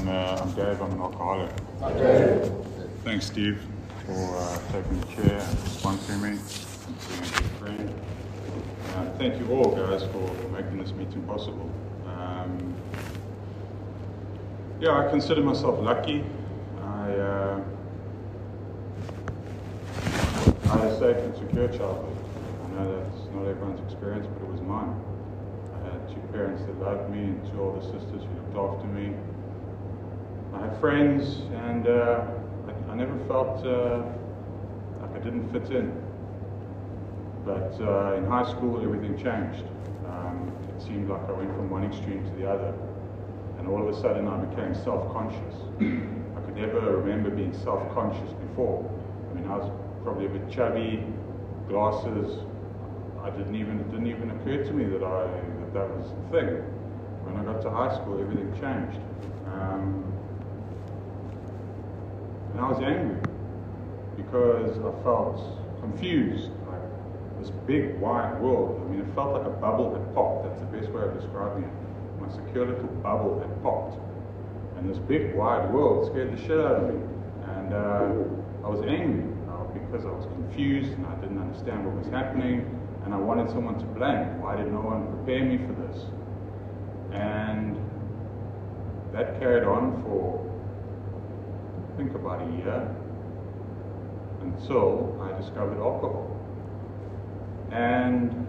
I'm Dave, I'm an alcoholic. Thanks, Steve, for taking the chair and sponsoring me and being a good friend. Thank you all, guys, for making this meeting possible. I consider myself lucky. I had a safe and secure childhood. I know that's not everyone's experience, but it was mine. I had two parents that loved me and two older sisters who looked after me. I had friends, and I never felt like I didn't fit in. But in high school, everything changed. It seemed like I went from one extreme to the other. And all of a sudden, I became self-conscious. I could never remember being self-conscious before. I mean, I was probably a bit chubby, glasses. It didn't even occur to me that that was the thing. When I got to high school, everything changed. And I was angry because I felt confused. Like this big, wide world. I mean, it felt like a bubble had popped. That's the best way of describing it. My secure little bubble had popped. And this big, wide world scared the shit out of me. And I was angry because I was confused and I didn't understand what was happening. And I wanted someone to blame. Why did no one prepare me for this? And that carried on for, I think, about a year, until I discovered alcohol. And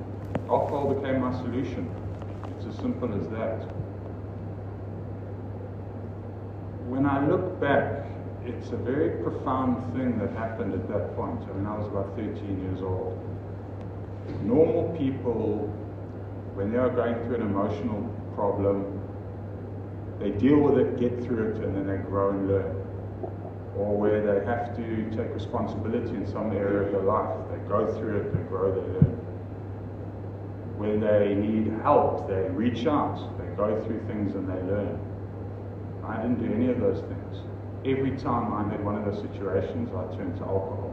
alcohol became my solution. It's as simple as that. When I look back, it's a very profound thing that happened at that point. I mean, I was about 13 years old. Normal people, when they are going through an emotional problem, they deal with it, get through it, and then they grow and learn. Or where they have to take responsibility in some area of their life, they go through it, they grow, they learn. When they need help, they reach out, they go through things and they learn. I didn't do any of those things. Every time I had one of those situations, I turned to alcohol.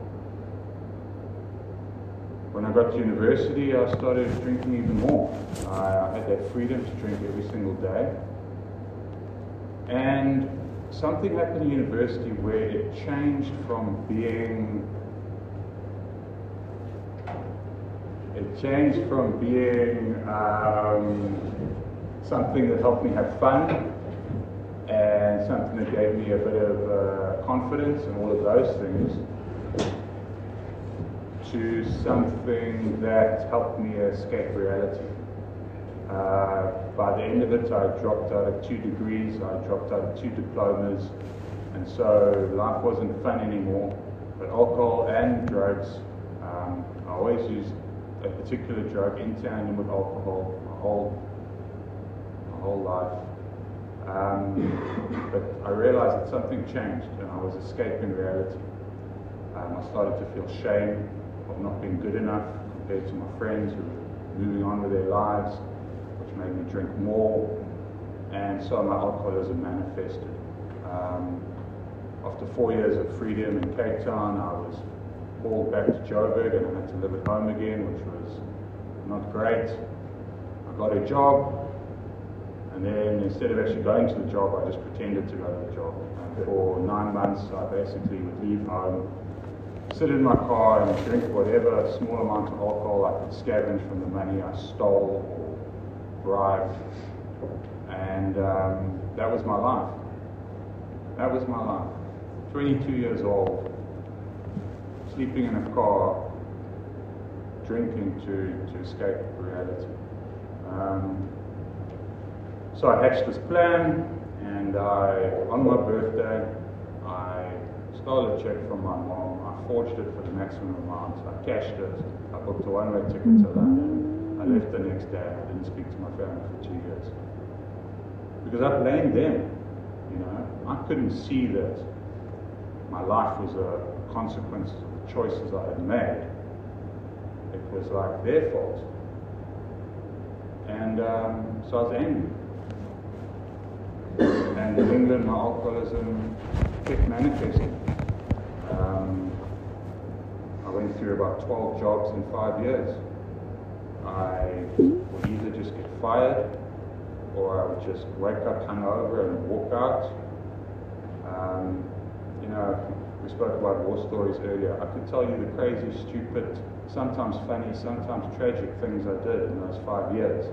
When I got to university, I started drinking even more. I had that freedom to drink every single day. And something happened in university where it changed from being something that helped me have fun and something that gave me a bit of confidence and all of those things, to something that helped me escape reality. By the end of it, I dropped out of 2 degrees, I dropped out of 2 diplomas, and so life wasn't fun anymore. But alcohol and drugs, I always used a particular drug in tandem with alcohol my whole life. But I realized that something changed and I was escaping reality. I started to feel shame of not being good enough compared to my friends who were moving on with their lives, which made me drink more, and so my alcoholism manifested. After 4 years of freedom in Cape Town, I was hauled back to Joburg and I had to live at home again, which was not great. I got a job, and then instead of actually going to the job, I just pretended to go to the job. And for 9 months, I basically would leave home, sit in my car and drink whatever small amount of alcohol I could scavenge from the money I stole or bribed. And that was my life. That was my life. 22 years old, sleeping in a car, drinking to escape reality. So I hatched this plan, and on my birthday, I stole a check from my mom. I forged it for the maximum amount. I cashed it. I booked a one-way ticket to London. I left the next day. I didn't speak to my family for 2 years. Because I blamed them, you know. I couldn't see that my life was a consequence of the choices I had made. It was like their fault. And so I was angry. And in England, my alcoholism kept manifesting. I went through about 12 jobs in 5 years. I would either just get fired, or I would just wake up hungover and walk out, You know, we spoke about war stories earlier. I could tell you the crazy, stupid, sometimes funny, sometimes tragic things I did in those 5 years.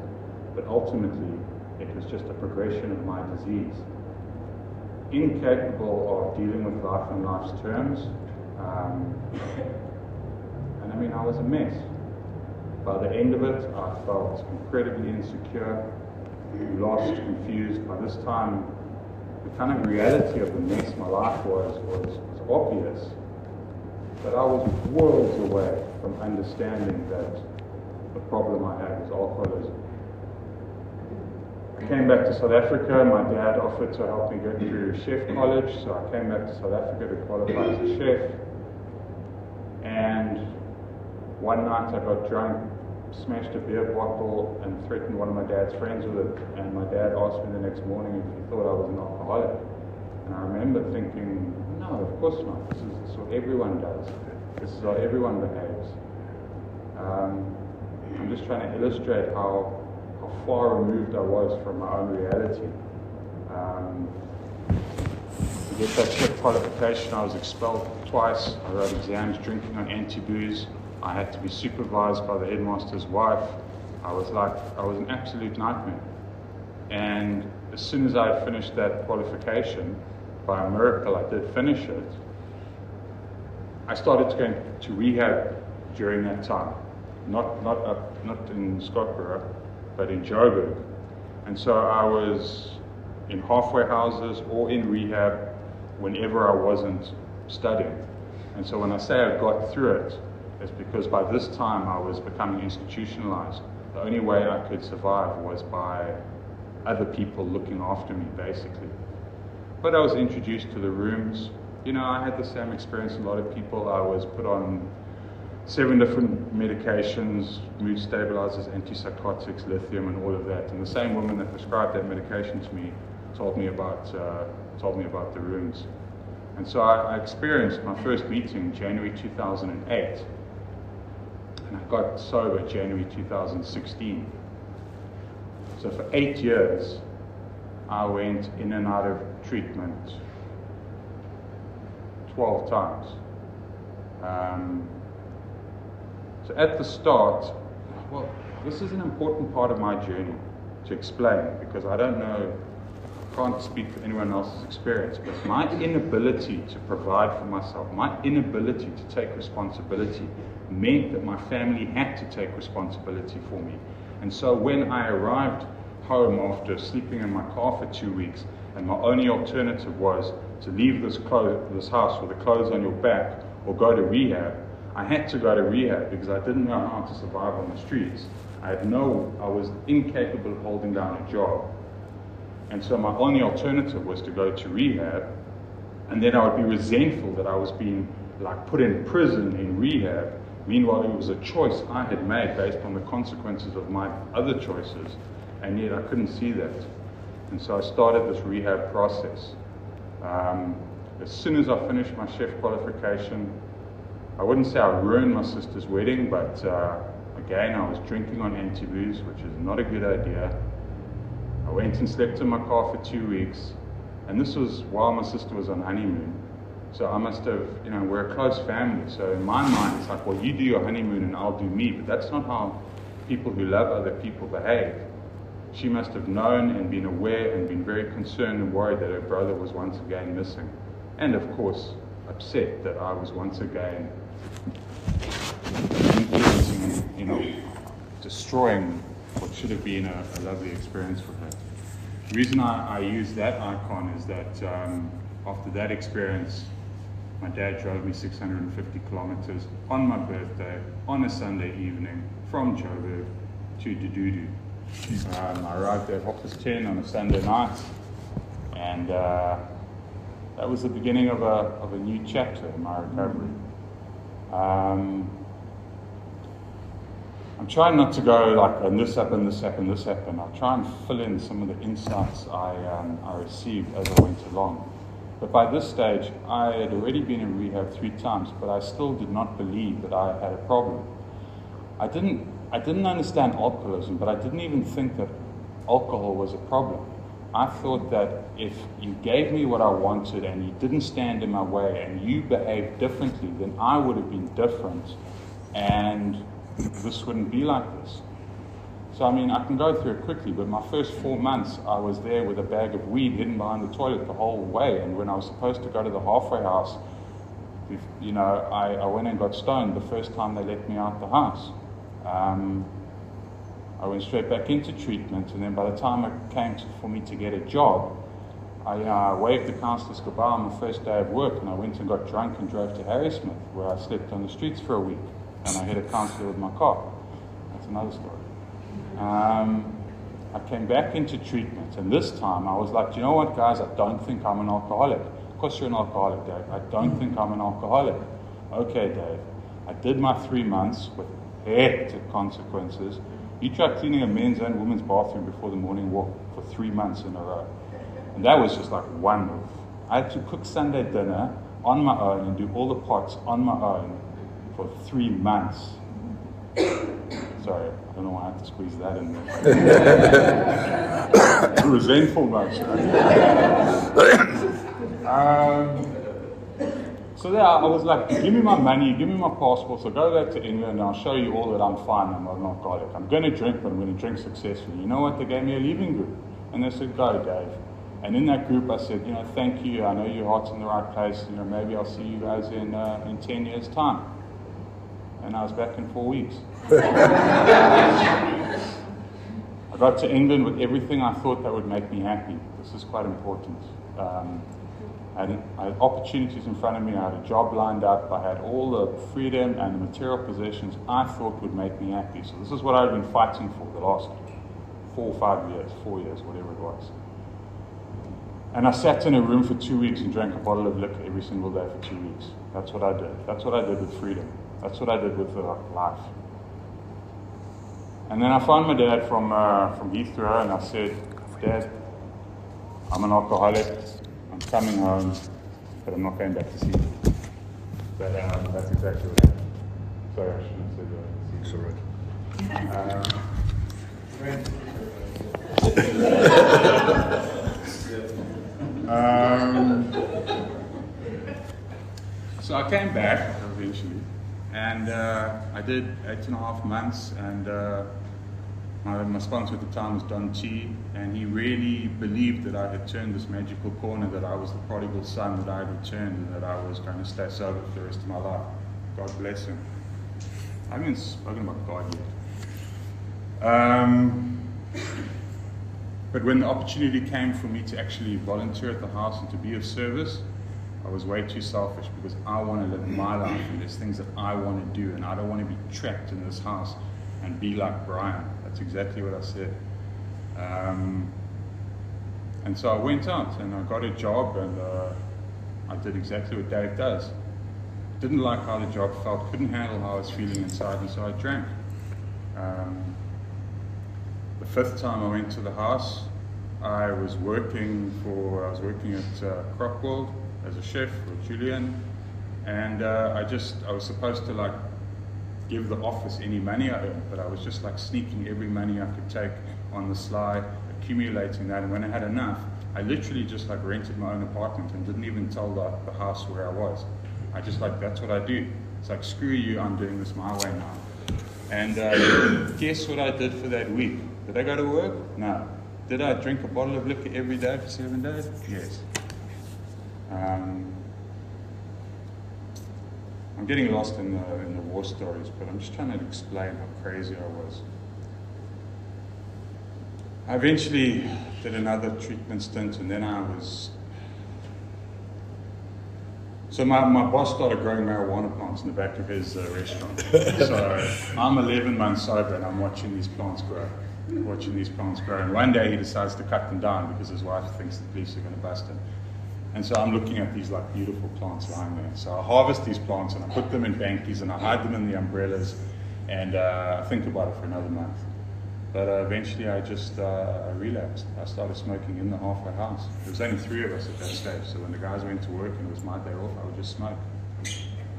But ultimately, it was just a progression of my disease. Incapable of dealing with life on life's terms. And I mean, I was a mess. By the end of it, I felt incredibly insecure, lost, confused. By this time, the kind of reality of the mess my life was obvious. But I was worlds away from understanding that the problem I had was alcoholism. I came back to South Africa. My dad offered to help me get through chef college, so I came back to South Africa to qualify as a chef. And one night I got drunk, smashed a beer bottle, and threatened one of my dad's friends with it. And my dad asked me the next morning if he thought I was an alcoholic. And I remember thinking, no, of course not. This is what everyone does. This is how everyone behaves. I'm just trying to illustrate how far removed I was from my own reality. To get that chef qualification, I was expelled twice. I wrote exams drinking on anti-booze. I had to be supervised by the headmaster's wife. I was an absolute nightmare. And as soon as I had finished that qualification, by a miracle I did finish it, I started to go to rehab during that time. Not in Scottsboro, but in Joburg. And so I was in halfway houses or in rehab whenever I wasn't studying. And so when I say I got through it, it's because by this time I was becoming institutionalized. The only way I could survive was by other people looking after me, basically. But I was introduced to the rooms. You know, I had the same experience as a lot of people. I was put on 7 different medications, mood stabilizers, antipsychotics, lithium, and all of that. And the same woman that prescribed that medication to me told me about the rooms. And so I experienced my first meeting in January 2008, and I got sober January 2016. So for 8 years, I went in and out of treatment 12 times. So at the start, well, this is an important part of my journey to explain, because I don't know, I can't speak for anyone else's experience, but my inability to provide for myself, my inability to take responsibility meant that my family had to take responsibility for me. And so when I arrived home after sleeping in my car for 2 weeks, and my only alternative was to leave this house with the clothes on your back or go to rehab, I had to go to rehab because I didn't know how to survive on the streets. I was incapable of holding down a job. And so my only alternative was to go to rehab, and then I would be resentful that I was being put in prison in rehab. Meanwhile, it was a choice I had made based on the consequences of my other choices, and yet I couldn't see that. And so I started this rehab process. As soon as I finished my chef qualification, I wouldn't say I ruined my sister's wedding, but again, I was drinking on anti-booze, which is not a good idea. I went and slept in my car for 2 weeks, and this was while my sister was on honeymoon. So I must have, we're a close family. So in my mind, it's like, well, you do your honeymoon and I'll do me. But that's not how people who love other people behave. She must have known and been aware and been very concerned and worried that her brother was once again missing. And of course, upset that I was once again influencing, destroying what should have been a lovely experience for her. The reason I use that icon is that after that experience, my dad drove me 650 kilometers on my birthday, on a Sunday evening, from Joburg to Dududu. I arrived at 10:30 on a Sunday night, and that was the beginning of a new chapter in my recovery. I'm trying not to go and this happened, this happened, this happened. I'll try and fill in some of the insights I received as I went along. But by this stage, I had already been in rehab 3 times, but I still did not believe that I had a problem. I didn't understand alcoholism, but I didn't even think that alcohol was a problem. I thought that if you gave me what I wanted and you didn't stand in my way and you behaved differently, then I would have been different and this wouldn't be like this. So, I mean, I can go through it quickly, but my first 4 months, I was there with a bag of weed hidden behind the toilet the whole way. And when I was supposed to go to the halfway house, you know, I went and got stoned the first time they let me out the house. I went straight back into treatment, and then by the time it came for me to get a job, I waved the counsellors goodbye on my first day of work, and I went and got drunk and drove to Harrismith, where I slept on the streets for a week, and I hit a counsellor with my car. That's another story. I came back into treatment, and this time I was like, do you know what, guys, I don't think I'm an alcoholic. Of course you're an alcoholic, Dave. I don't think I'm an alcoholic. Okay, Dave. I did my 3 months with hectic consequences. You tried cleaning a men's and women's bathroom before the morning walk for 3 months in a row. And that was just like one move. I had to cook Sunday dinner on my own and do all the pots on my own for 3 months. Sorry, I don't know why I had to squeeze that in there. Resentful much. So there, I was like, give me my money, give me my passport, so go back to England and I'll show you all that I'm fine, I'm not an alcoholic. I'm going to drink, but I'm going to drink successfully. You know what? They gave me a leaving group. And they said, go, Dave. And in that group, I said, you know, thank you. I know your heart's in the right place. You know, maybe I'll see you guys in 10 years' time. And I was back in 4 weeks. I got to England with everything I thought that would make me happy. This is quite important. I had opportunities in front of me. I had a job lined up. I had all the freedom and the material possessions I thought would make me happy. So this is what I've been fighting for the last 4 or 5 years, 4 years, whatever it was. And I sat in a room for 2 weeks and drank a bottle of liquor every single day for 2 weeks. That's what I did. That's what I did with freedom. That's what I did with life. And then I found my dad from Heathrow, and I said, Dad, I'm an alcoholic. I'm coming home, but I'm not going back to see you. But that's exactly what happened. Sorry, I shouldn't have said that. So I came back eventually, and I did 8.5 months, and my sponsor at the time was Don T, and he really believed that I had turned this magical corner, that I was the prodigal son, that I had returned, and that I was going to stay sober for the rest of my life. God bless him. I haven't even spoken about God yet. But when the opportunity came for me to actually volunteer at the house and to be of service, I was way too selfish, because I want to live my life, and there's things that I want to do, and I don't want to be trapped in this house and be like Brian. That's exactly what I said. And so I went out and I got a job, and I did exactly what Dave does. Didn't like how the job felt, couldn't handle how I was feeling inside, and so I drank. The 5th time I went to the house, I was working at Crockworld as a chef with Julian, and I was supposed to like give the office any money I earned, but I was just like sneaking every money I could take on the sly, accumulating that, and when I had enough, I literally just like rented my own apartment and didn't even tell the house where I was. I just like, that's what I do. It's like, screw you, I'm doing this my way now. And guess what I did for that week? Did I go to work? No. Did I drink a bottle of liquor every day for 7 days? Yes. I'm getting lost in the war stories, but I'm just trying to explain how crazy I was. I eventually did another treatment stint, and then so my boss started growing marijuana plants in the back of his restaurant. So I'm 11 months sober, and I'm watching these plants grow. And one day he decides to cut them down because his wife thinks the police are going to bust him. And so I'm looking at these like beautiful plants lying there. So I harvest these plants and I put them in bankies and I hide them in the umbrellas, and I think about it for another month. But eventually I just relapsed. I started smoking in the halfway house. There was only 3 of us at that stage, so when the guys went to work and it was my day off, I would just smoke.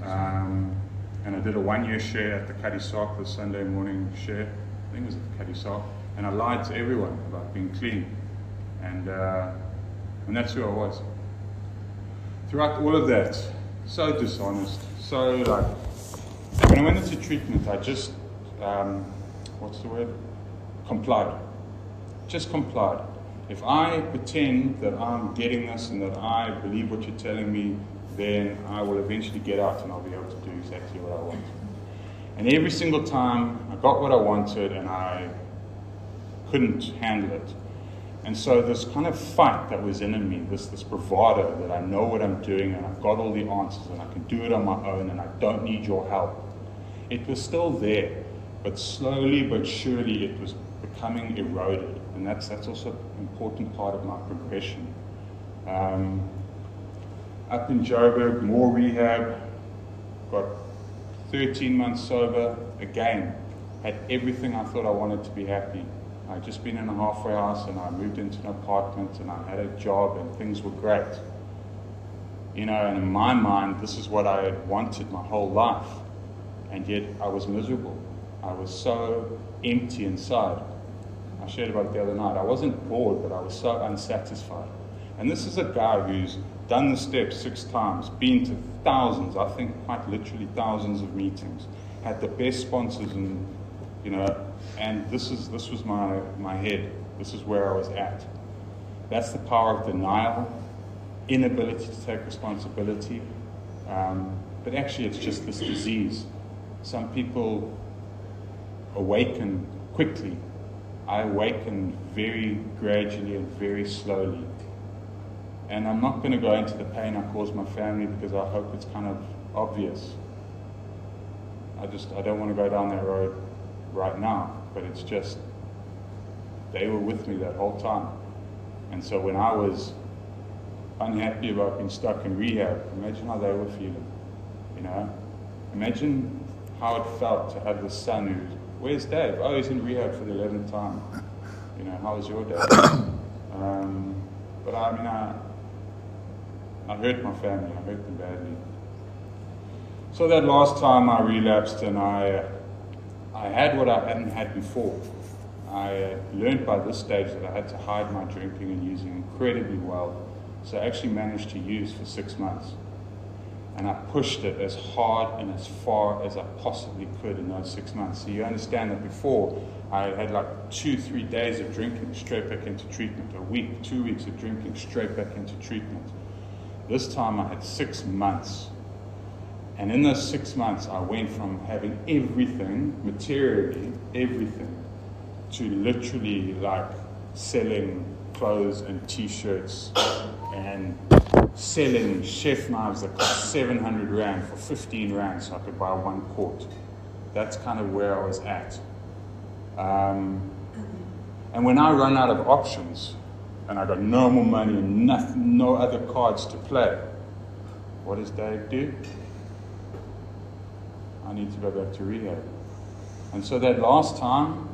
And I did a 1-year share at the Cuddy Sock, the Sunday morning share. I think it was at the Cuddy Sock. And I lied to everyone about being clean. And that's who I was. Throughout all of that, so dishonest, so like, when I went into treatment, I just, what's the word? Complied. Just complied. If I pretend that I'm getting this and that I believe what you're telling me, then I will eventually get out and I'll be able to do exactly what I want. And every single time I got what I wanted and I couldn't handle it. And so this kind of fight that was in me, this bravado that I know what I'm doing and I've got all the answers and I can do it on my own and I don't need your help, it was still there. But slowly but surely it was becoming eroded. And that's also an important part of my progression. Up in Joburg, more rehab, got 13 months sober, again, had everything I thought I wanted to be happy. I'd just been in a halfway house and I moved into an apartment and I had a job and things were great. You know, and in my mind, this is what I had wanted my whole life. And yet I was miserable. I was so empty inside. I shared about it the other night. I wasn't bored, but I was so unsatisfied. And this is a guy who's done the steps 6 times, been to thousands, I think quite literally thousands of meetings, had the best sponsors, and you know, and this was my head. This is where I was at. That's the power of denial, inability to take responsibility. But actually, it's just this disease. Some people awaken quickly. I awaken very gradually and very slowly. And I'm not going to go into the pain I caused my family because I hope it's kind of obvious. I don't want to go down that road right now, but it's just, they were with me that whole time. And so when I was unhappy about being stuck in rehab, imagine how they were feeling, you know? Imagine how it felt to have this son who's, where's Dave? Oh, he's in rehab for the 11th time. You know, how was your day? But I mean, I hurt my family. I hurt them badly. So that last time I relapsed and I had what I hadn't had before. I learned by this stage that I had to hide my drinking and using incredibly well. So I actually managed to use for 6 months. And I pushed it as hard and as far as I possibly could in those 6 months. So you understand that before, I had like 2-3 days of drinking straight back into treatment, a week, 2 weeks of drinking straight back into treatment. This time I had 6 months. And in those 6 months, I went from having everything, materially, everything, to literally like selling clothes and t-shirts and selling chef knives that cost 700 Rand for 15 Rand so I could buy 1 quart. That's kind of where I was at. And when I run out of options and I got no more money and no other cards to play, what does Dave do? I need to go back to rehab. And so that last time,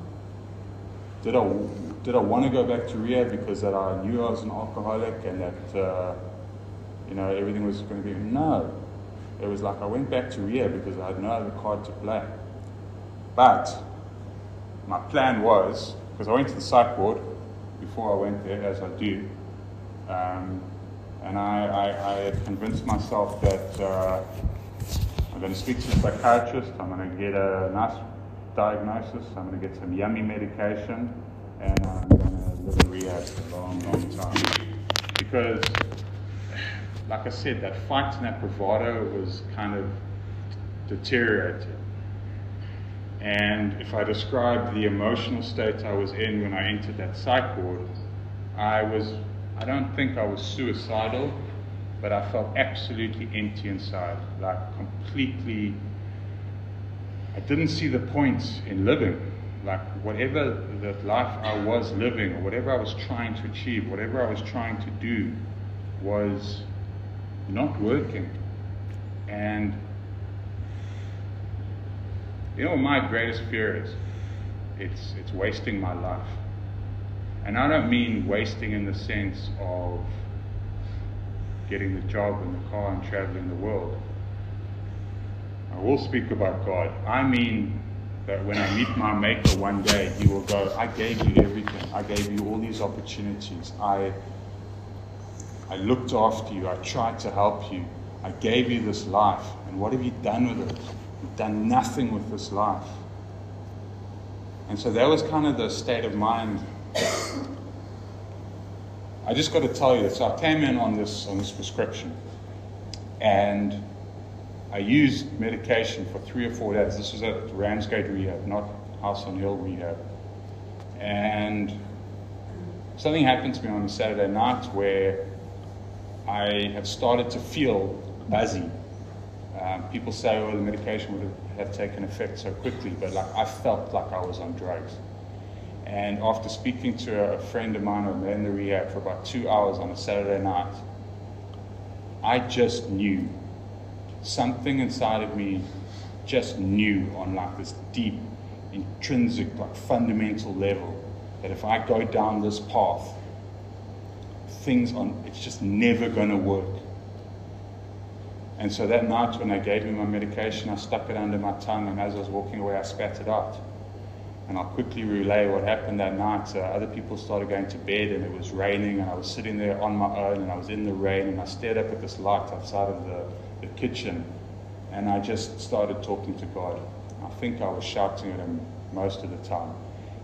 did I want to go back to rehab because that I knew I was an alcoholic and that you know, everything was going to be, no. It was like I went back to rehab because I had no other card to play. But my plan was, because I went to the psych ward before I went there, as I do, and I had convinced myself that I'm going to speak to a psychiatrist, I'm going to get a nice diagnosis, I'm going to get some yummy medication, and I'm going to live in rehab for a long, long time. Because, like I said, that fight and that bravado was kind of deteriorated. And if I describe the emotional state I was in when I entered that psych ward, I don't think I was suicidal, but I felt absolutely empty inside, like completely, I didn't see the point in living. Like whatever that life I was living, or whatever I was trying to achieve, whatever I was trying to do was not working. And you know what my greatest fear is? It's wasting my life. And I don't mean wasting in the sense of getting the job and the car and traveling the world. I will speak about God. I mean that when I meet my Maker one day, He will go, I gave you everything. I gave you all these opportunities. I looked after you. I tried to help you. I gave you this life. And what have you done with it? You've done nothing with this life. And so that was kind of the state of mind. I just got to tell you, so I came in on this prescription, and I used medication for 3 or 4 days. This was at Ramsgate Rehab, not House on Hill Rehab. And something happened to me on a Saturday night where I had started to feel buzzy. People say, oh, the medication would have taken effect so quickly, but I felt like I was on drugs. And after speaking to a friend of mine who in the rehab for about 2 hours on a Saturday night, I just knew. Something inside of me just knew on this deep, intrinsic, fundamental level that if I go down this path, it's just never going to work. And so that night when they gave me my medication, I stuck it under my tongue, and as I was walking away, I spat it out. And I'll quickly relay what happened that night. Other people started going to bed, and it was raining, and I was sitting there on my own, and I was in the rain, and I stared up at this light outside of the kitchen, and I just started talking to God. I think I was shouting at Him most of the time,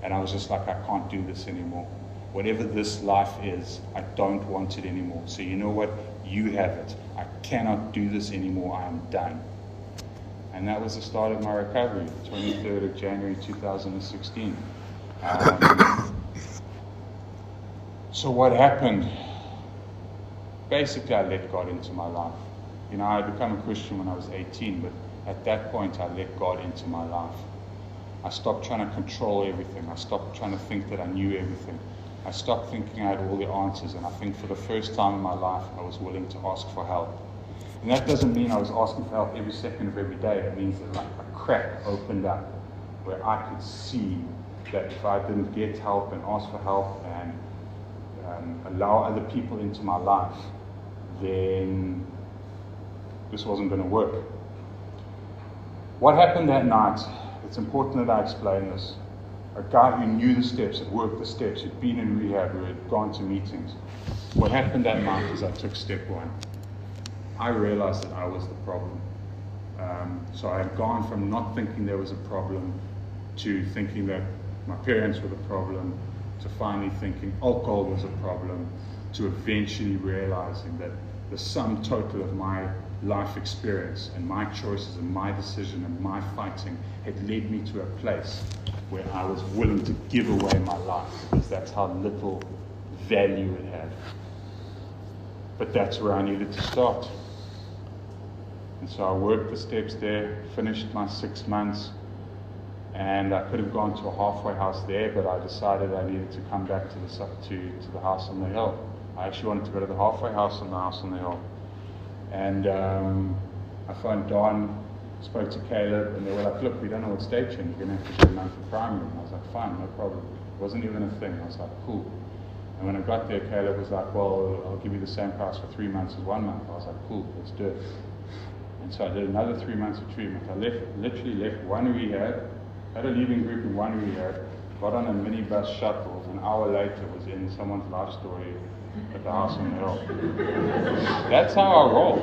and I was just like, I can't do this anymore. Whatever this life is, I don't want it anymore. So you know what? You have it. I cannot do this anymore. I am done. And that was the start of my recovery, the 23rd of January 2016. So what happened? Basically, I let God into my life. I had become a Christian when I was 18, but at that point, I let God into my life. I stopped trying to control everything. I stopped trying to think that I knew everything. I stopped thinking I had all the answers, and I think for the first time in my life, I was willing to ask for help. And that doesn't mean I was asking for help every second of every day. It means that a crack opened up where I could see that if I didn't get help and ask for help and allow other people into my life, then this wasn't going to work. What happened that night, it's important that I explain this. A guy who knew the steps, had worked the steps, who'd been in rehab, who had gone to meetings. What happened that night is I took step 1. I realized that I was the problem. So I had gone from not thinking there was a problem to thinking that my parents were the problem, to finally thinking alcohol was a problem, to eventually realizing that the sum total of my life experience and my choices and my decision and my fighting had led me to a place where I was willing to give away my life because that's how little value it had. But that's where I needed to start. And so I worked the steps there, finished my 6 months, and I could have gone to a halfway house there, but I decided I needed to come back to the house on the hill. I actually wanted to go to the halfway house and the house on the hill. And I phoned Don, spoke to Caleb, and they were like, look, we don't know what stage you're in. You're going to have to go down for primary. And I was like, fine, no problem. It wasn't even a thing. I was like, cool. And when I got there, Caleb was like, well, I'll give you the same price for 3 months as 1 month. I was like, cool, let's do it. And so I did another 3 months of treatment. I literally left one rehab, had a leaving group in one rehab, got on a minibus shuttle, an hour later was in someone's life story at the house on the hill. That's how I roll.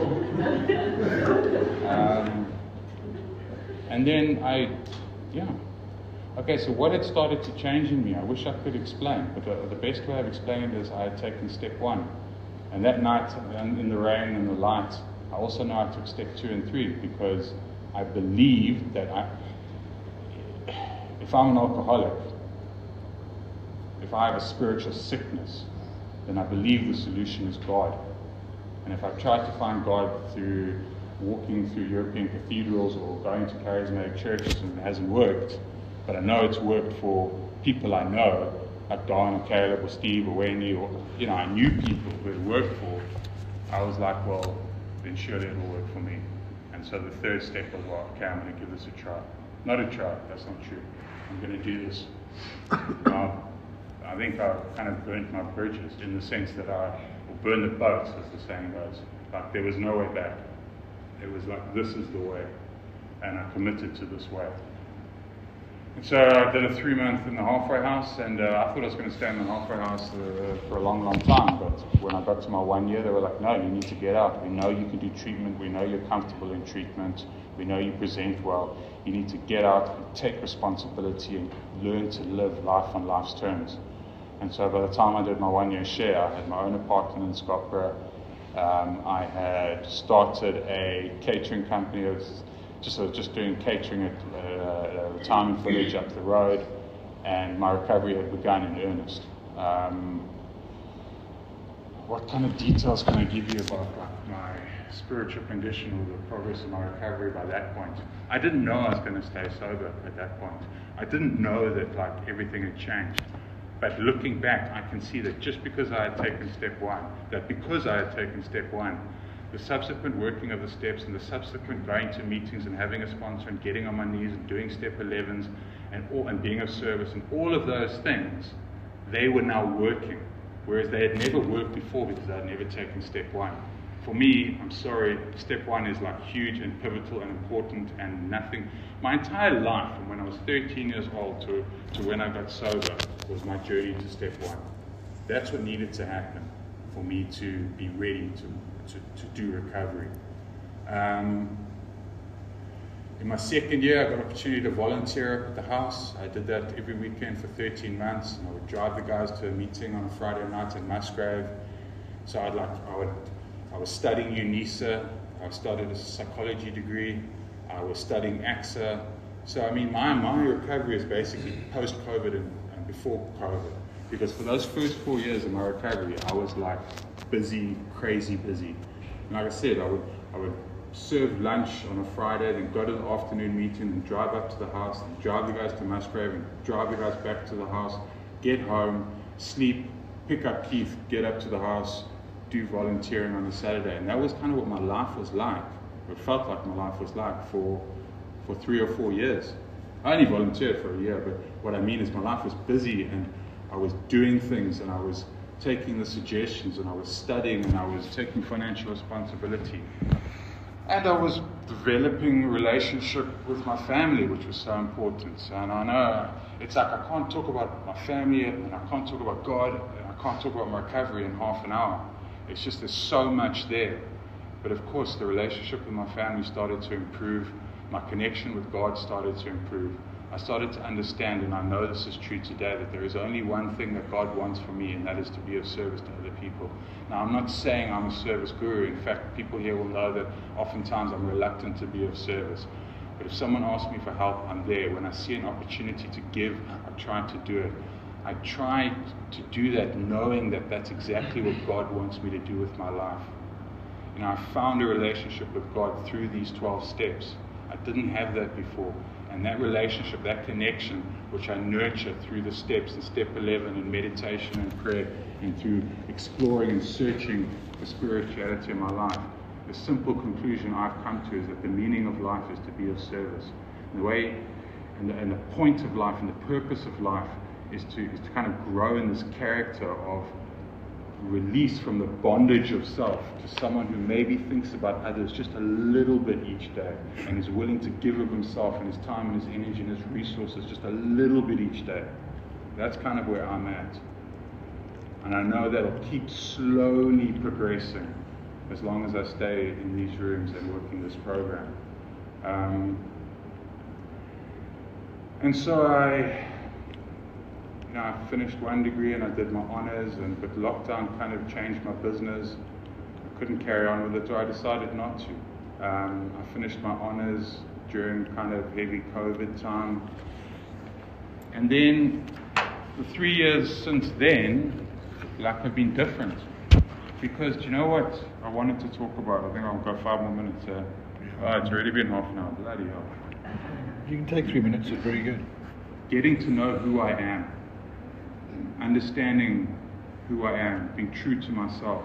And then Okay, so what had started to change in me, I wish I could explain, but the best way of explaining it is I had taken step 1. And that night, in the rain and the light, I also know I took step 2 and 3 because I believed that if I'm an alcoholic, if I have a spiritual sickness, then I believe the solution is God. And if I've tried to find God through walking through European cathedrals or going to charismatic churches and it hasn't worked, but I know it's worked for people I know, like Don or Caleb or Steve or Wendy, or I knew people who it worked for, I was like, well, then surely it'll work for me. And so the third step was, well, okay, I'm going to give this a try. Not a try, that's not true. I'm going to do this. I think I kind of burnt my bridges in the sense that or burned the boats, as the saying goes. Like there was no way back. It was like, this is the way. And I committed to this way. And so I did a 3-month in the halfway house, and I thought I was going to stay in the halfway house for a long, long time. But when I got to my 1 year, they were like, no, you need to get out. We know you can do treatment. We know you're comfortable in treatment. We know you present well. You need to get out and take responsibility and learn to live life on life's terms. And so by the time I did my 1 year share, I had my own apartment in Scottsboro. I had started a catering company. I was just doing catering at a retirement village up the road, and my recovery had begun in earnest. What kind of details can I give you about my spiritual condition or the progress of my recovery by that point? I didn't know I was going to stay sober at that point. I didn't know that everything had changed. But looking back, I can see that just because I had taken step one, the subsequent working of the steps and the subsequent going to meetings and having a sponsor and getting on my knees and doing step 11s and being of service and all of those things, they were now working, whereas they had never worked before because I had never taken step one. For me, I'm sorry, step one is huge and pivotal and important and nothing. My entire life, from when I was 13 years old to when I got sober, was my journey to step one. That's what needed to happen for me to be ready to do recovery. In my second year, I got an opportunity to volunteer at the house. I did that every weekend for 13 months. And I would drive the guys to a meeting on a Friday night in Musgrave. So I was studying UNISA. I started a psychology degree. I was studying AXA. So I mean, my recovery is basically post-COVID and before COVID. Because for those first 4 years of my recovery, I was busy, crazy busy. And like I said, I would serve lunch on a Friday, then go to the afternoon meeting, and drive up to the house, and drive the guys to Musgrave, and drive the guys back to the house, get home, sleep, pick up Keith, get up to the house, do volunteering on a Saturday. And that was kind of what my life was like, or it felt like my life was like for 3 or 4 years. I only volunteered for a year, but what I mean is my life was busy, and I was doing things, and I was taking the suggestions, and I was studying, and I was taking financial responsibility. And I was developing a relationship with my family, which was so important. And I know it's I can't talk about my family, and I can't talk about God, and I can't talk about my recovery in half an hour. It's just there's so much there. But of course, the relationship with my family started to improve. My connection with God started to improve. I started to understand, and I know this is true today, that there is only one thing that God wants from me, and that is to be of service to other people. Now, I'm not saying I'm a service guru. In fact, people here will know that oftentimes I'm reluctant to be of service. But if someone asks me for help, I'm there. When I see an opportunity to give, I try to do it. I try to do that knowing that that's exactly what God wants me to do with my life. You know, I found a relationship with God through these 12 steps. I didn't have that before. And that relationship, that connection, which I nurture through the steps in step 11 and meditation and prayer and through exploring and searching for spirituality in my life, the simple conclusion I've come to is that the meaning of life is to be of service. And the point of life and the purpose of life is to kind of grow in this character of release from the bondage of self to someone who maybe thinks about others just a little bit each day and is willing to give of himself and his time and his energy and his resources just a little bit each day. That's kind of where I'm at. And I know that'll keep slowly progressing as long as I stay in these rooms and working this program. And so I finished one degree and I did my honors, but lockdown kind of changed my business. I couldn't carry on with it, so I decided not to. I finished my honors during kind of heavy COVID time. And then the 3 years since then, have been different. Because do you know what I wanted to talk about? I think I'll go 5 more minutes here. Oh, it's already been half an hour. Bloody hell. You can take 3 minutes, it's very good. Getting to know who I am. Understanding who I am, being true to myself.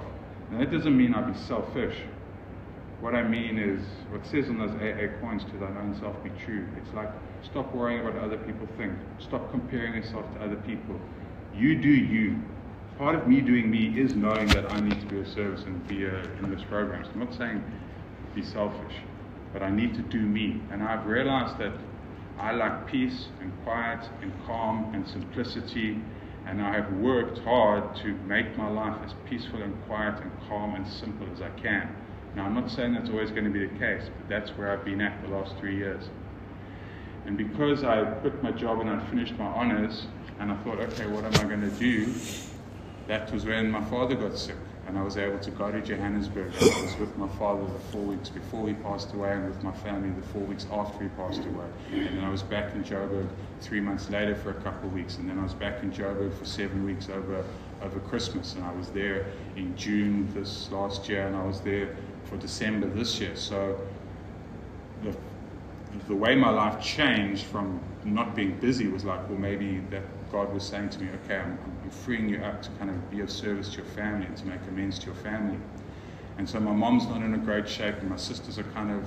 Now that doesn't mean I'll be selfish. What I mean is, what says on those AA coins, to thine own self be true. It's like, stop worrying about what other people think. Stop comparing yourself to other people. You do you. Part of me doing me is knowing that I need to be of service and be in this program. So I'm not saying be selfish, but I need to do me. And I've realized that I like peace and quiet and calm and simplicity, and I have worked hard to make my life as peaceful and quiet and calm and simple as I can. Now, I'm not saying that's always going to be the case, but that's where I've been at the last 3 years. And because I quit my job and I finished my honors, and I thought, okay, what am I going to do? That was when my father got sick, and I was able to go to Johannesburg. I was with my father the 4 weeks before he passed away, and with my family the 4 weeks after he passed away. And then I was back in Joburg 3 months later for a couple of weeks, and then I was back in Joburg for 7 weeks over Christmas, and I was there in June this last year, and I was there for December this year. So the way my life changed from not being busy was like, well, maybe that God was saying to me, okay, I'm freeing you up to kind of be of service to your family and to make amends to your family. And so my mom's not in a great shape, and my sisters are kind of,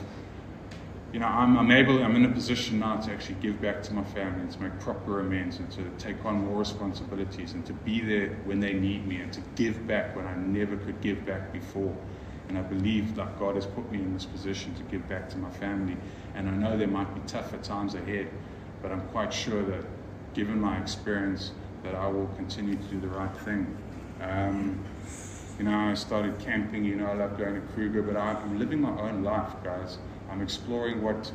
you know, I'm in a position now to actually give back to my family and to make proper amends and to take on more responsibilities and to be there when they need me and to give back when I never could give back before. And I believe that God has put me in this position to give back to my family. And I know there might be tougher times ahead, but I'm quite sure that given my experience that I will continue to do the right thing. You know, I started camping, you know, I love going to Kruger, but I'm living my own life, guys. I'm exploring what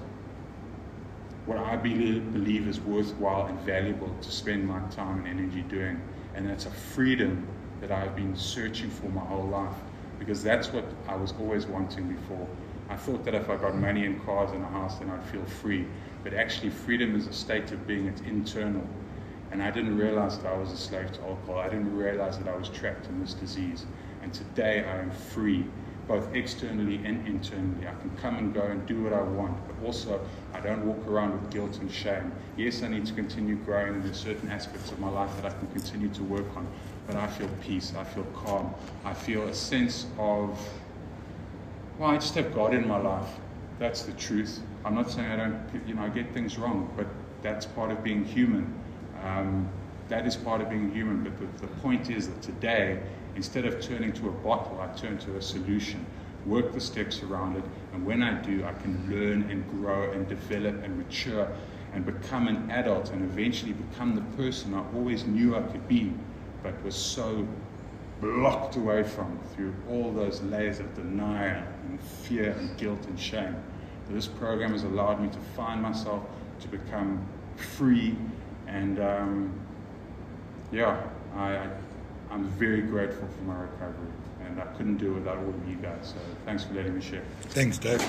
I believe is worthwhile and valuable to spend my time and energy doing. And that's a freedom that I've been searching for my whole life, because that's what I was always wanting before. I thought that if I got money and cars and a house, then I'd feel free. But actually, freedom is a state of being, it's internal. And I didn't realize that I was a slave to alcohol. I didn't realize that I was trapped in this disease. And today I am free, both externally and internally. I can come and go and do what I want, but also I don't walk around with guilt and shame. Yes, I need to continue growing, and there's certain aspects of my life that I can continue to work on, but I feel peace, I feel calm, I feel a sense of, well, I just have God in my life. That's the truth. I'm not saying I don't, you know, I get things wrong, but that's part of being human. That is part of being human, but the point is that today, instead of turning to a bottle, I turn to a solution, work the steps around it, and when I do, I can learn and grow and develop and mature and become an adult and eventually become the person I always knew I could be, but was so blocked away from through all those layers of denial and fear and guilt and shame. So this program has allowed me to find myself, to become free, and I'm very grateful for my recovery, and I couldn't do it without all of you guys. So thanks for letting me share. Thanks, Dave.